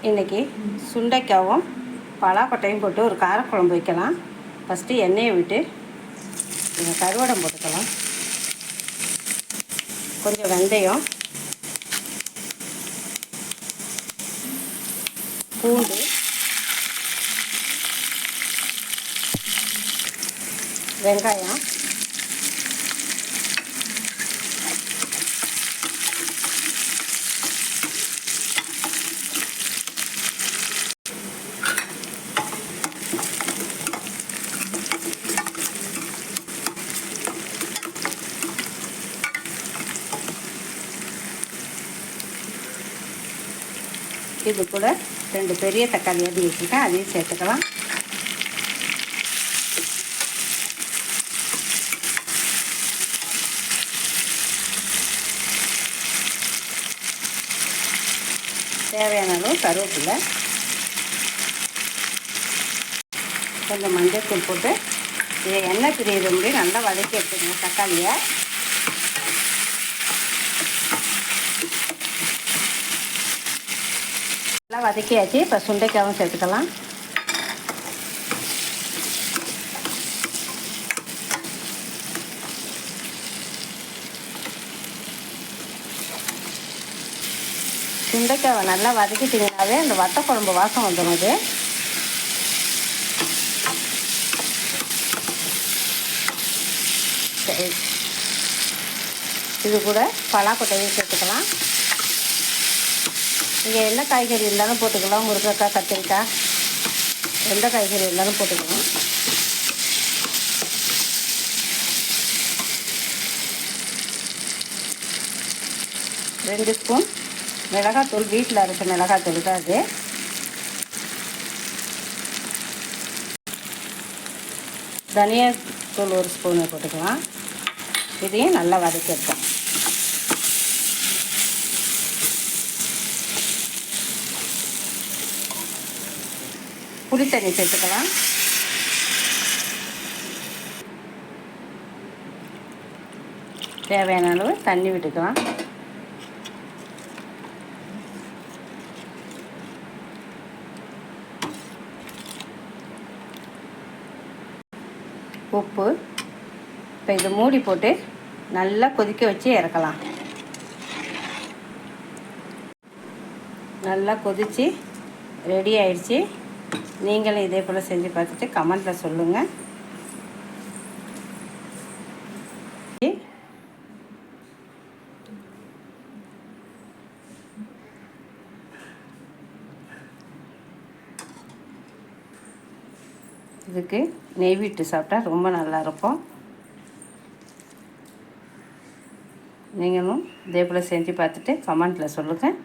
இன்றைக்கி சுண்டைக்காவும் பலாக்கொட்டையும் போட்டு ஒரு காரக்குழம்பு வைக்கலாம். ஃபஸ்ட்டு எண்ணெயை விட்டு கருவடம் போட்டுக்கலாம். கொஞ்சம் வெந்தயம், பூண்டு, வெங்காயம், இது கூட 2 பெரிய தக்காளி அடி வச்சுருக்கேன், அதையும் சேர்த்துக்கலாம். தேவையான அளவு கருவேப்பிலை, கொஞ்சம் மஞ்சள் தூள் போட்டு இதை எண்ணெய் பிரியிற முடியும் நல்லா வதக்கி எடுத்துக்கணும். தக்காளியை நல்லா வதக்கியாச்சு. இப்போ சுண்டைக்காவும் சேர்த்துக்கலாம். சுண்டைக்காவை நல்லா வதக்கிட்டிங்கனாவே அந்த வத்த குழம்பு வாசம் வந்துடும். இது கூட பலாக்கொட்டையும் சேர்த்துக்கலாம். நீங்கள் என்ன காய்கறி இருந்தாலும் போட்டுக்கலாம். முருங்கைக்காய், கத்திரிக்காய், எந்த காய்கறி இருந்தாலும் போட்டுக்கலாம். ரெண்டு ஸ்பூன் மிளகாத்தூள், வீட்டில் அரைச்ச மிளகாத்தூள் தான் அது. தனியா தூள் 1 ஸ்பூனு போட்டுக்கலாம். இதையும் நல்லா வதக்கி எடுப்போம். புளி தண்ணி சேர்த்துக்கலாம். தேவையான அளவு தண்ணி விட்டுக்கலாம். உப்பு. இப்போ இதை மூடி போட்டு நல்லா கொதிக்க வச்சு இறக்கலாம். நல்லா கொதித்து ரெடி ஆயிடுச்சு. நீங்களும் இதே போல் செஞ்சு பார்த்துட்டு கமெண்ட்டில் சொல்லுங்கள். இதுக்கு நெய் விட்டு சாப்பிட்டா ரொம்ப நல்லாயிருக்கும். நீங்களும் இதே போல் செஞ்சு பார்த்துட்டு கமெண்ட்டில் சொல்லுங்கள்.